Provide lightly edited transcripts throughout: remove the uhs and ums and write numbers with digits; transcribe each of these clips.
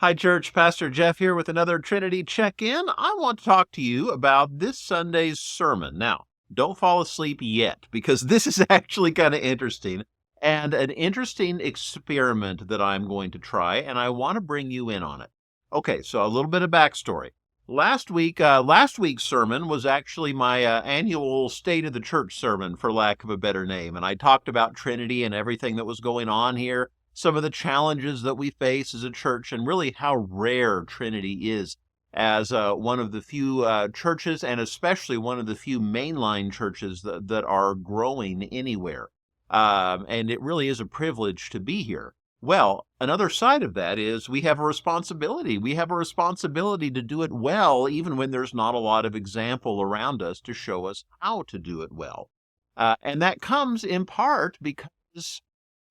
Hi, Church. Pastor Jeff here with another Trinity check-in. I want to talk to you about this Sunday's sermon. Now, don't fall asleep yet, because this is actually kind of interesting and an interesting experiment that I'm going to try, and I want to bring you in on it. Okay, so a little bit of backstory. Last week's sermon was actually my annual State of the Church sermon, for lack of a better name, and I talked about Trinity and everything that was going on here, some of the challenges that we face as a church, and really how rare Trinity is as one of the few churches, and especially one of the few mainline churches that are growing anywhere. And it really is a privilege to be here. Well, another side of that is we have a responsibility. We have a responsibility to do it well, even when there's not a lot of example around us to show us how to do it well. And that comes in part because,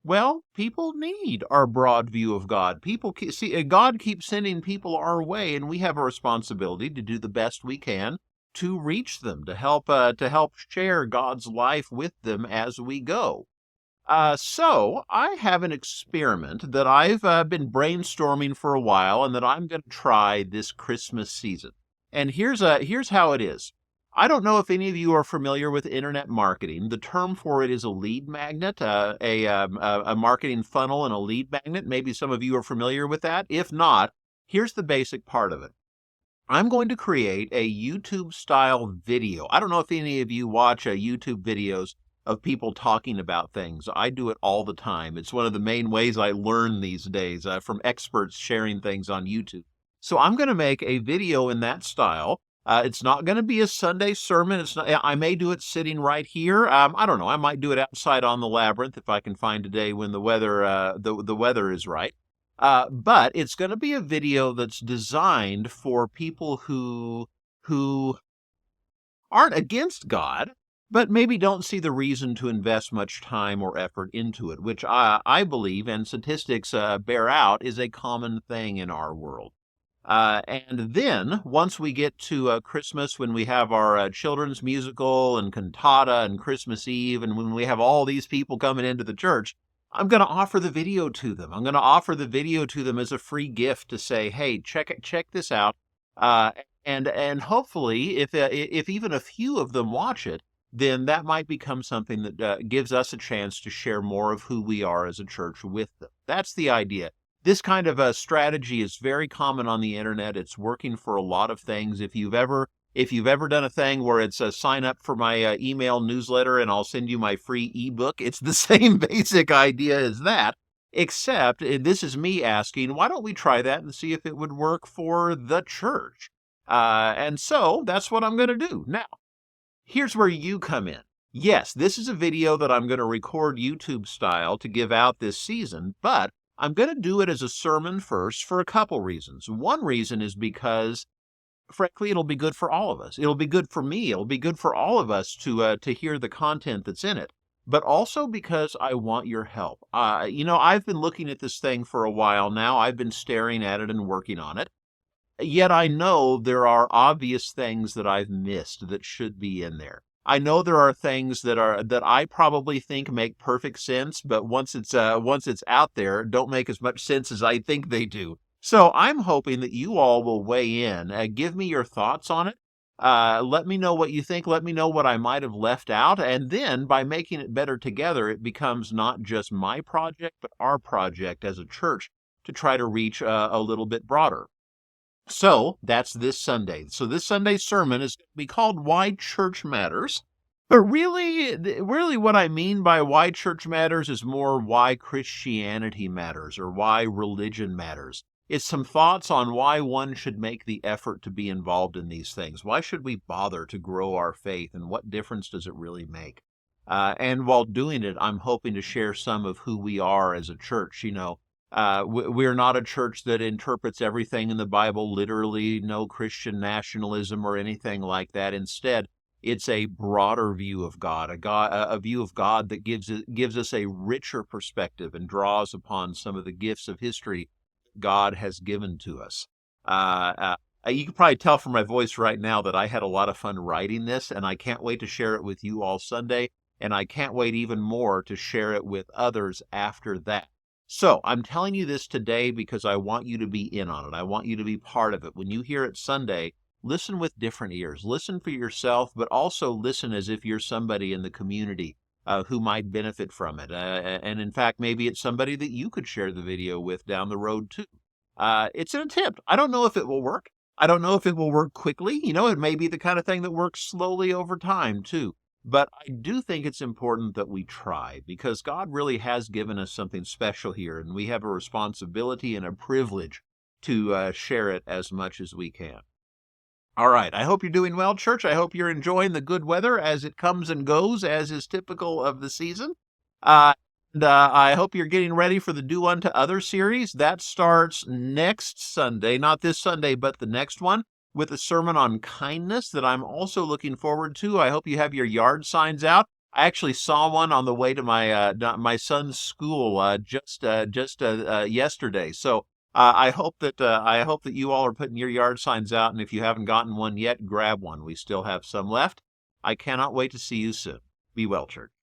well, people need our broad view of God. God keeps sending people our way, and we have a responsibility to do the best we can to reach them, to help share God's life with them as we go. So I have an experiment that I've been brainstorming for a while, and that I'm going to try this Christmas season. And here's how it is. I don't know if any of you are familiar with internet marketing. The term for it is a lead magnet, a marketing funnel and a lead magnet. Maybe some of you are familiar with that. If not, here's the basic part of it. I'm going to create a YouTube-style video. I don't know if any of you watch YouTube videos of people talking about things. I do it all the time. It's one of the main ways I learn these days, from experts sharing things on YouTube. So I'm going to make a video in that style. It's not going to be a Sunday sermon. I may do it sitting right here. I don't know. I might do it outside on the labyrinth if I can find a day when the weather is right. But it's going to be a video that's designed for people who aren't against God, but maybe don't see the reason to invest much time or effort into it, which I believe, and statistics bear out, is a common thing in our world. And then, once we get to Christmas, when we have our children's musical and cantata and Christmas Eve, and when we have all these people coming into the church, I'm going to offer the video to them. I'm going to offer the video to them as a free gift to say, hey, check this out. And hopefully, if even a few of them watch it, then that might become something that gives us a chance to share more of who we are as a church with them. That's the idea. This kind of a strategy is very common on the internet. It's working for a lot of things. If you've ever done a thing where it's a sign up for my email newsletter and I'll send you my free ebook, it's the same basic idea as that, except this is me asking, why don't we try that and see if it would work for the church? And so that's what I'm going to do. Now, here's where you come in. Yes, this is a video that I'm going to record YouTube style to give out this season, but I'm going to do it as a sermon first for a couple reasons. One reason is because, frankly, it'll be good for all of us. It'll be good for me. It'll be good for all of us to hear the content that's in it. But also because I want your help. I've been looking at this thing for a while now. I've been staring at it and working on it. Yet I know there are obvious things that I've missed that should be in there. I know there are things that I probably think make perfect sense, but once it's out there, don't make as much sense as I think they do. So I'm hoping that you all will weigh in, give me your thoughts on it. Let me know what you think. Let me know what I might have left out. And then by making it better together, it becomes not just my project, but our project as a church to try to reach a little bit broader. So that's this Sunday. So this Sunday's sermon is going to be called Why Church Matters. But really what I mean by why church matters is more why Christianity matters or why religion matters. It's some thoughts on why one should make the effort to be involved in these things. Why should we bother to grow our faith, and what difference does it really make? And while doing it, I'm hoping to share some of who we are as a church. We're not a church that interprets everything in the Bible literally, no Christian nationalism or anything like that. Instead, it's a broader view of God, a view of God that gives us a richer perspective and draws upon some of the gifts of history God has given to us. You can probably tell from my voice right now that I had a lot of fun writing this, and I can't wait to share it with you all Sunday, and I can't wait even more to share it with others after that. So I'm telling you this today because I want you to be in on it. I want you to be part of it. When you hear it Sunday, listen with different ears. Listen for yourself, but also listen as if you're somebody in the community who might benefit from it. And in fact, maybe it's somebody that you could share the video with down the road too. It's an attempt. I don't know if it will work. I don't know if it will work quickly. It may be the kind of thing that works slowly over time too. But I do think it's important that we try because God really has given us something special here, and we have a responsibility and a privilege to share it as much as we can. All right. I hope you're doing well, church. I hope you're enjoying the good weather as it comes and goes, as is typical of the season. Uh, and I hope you're getting ready for the Do Unto Others series. That starts next Sunday, not this Sunday, but the next one, with a sermon on kindness that I'm also looking forward to. I hope you have your yard signs out. I actually saw one on the way to my son's school just yesterday. So I hope that you all are putting your yard signs out, and if you haven't gotten one yet, grab one. We still have some left. I cannot wait to see you soon. Be well, church.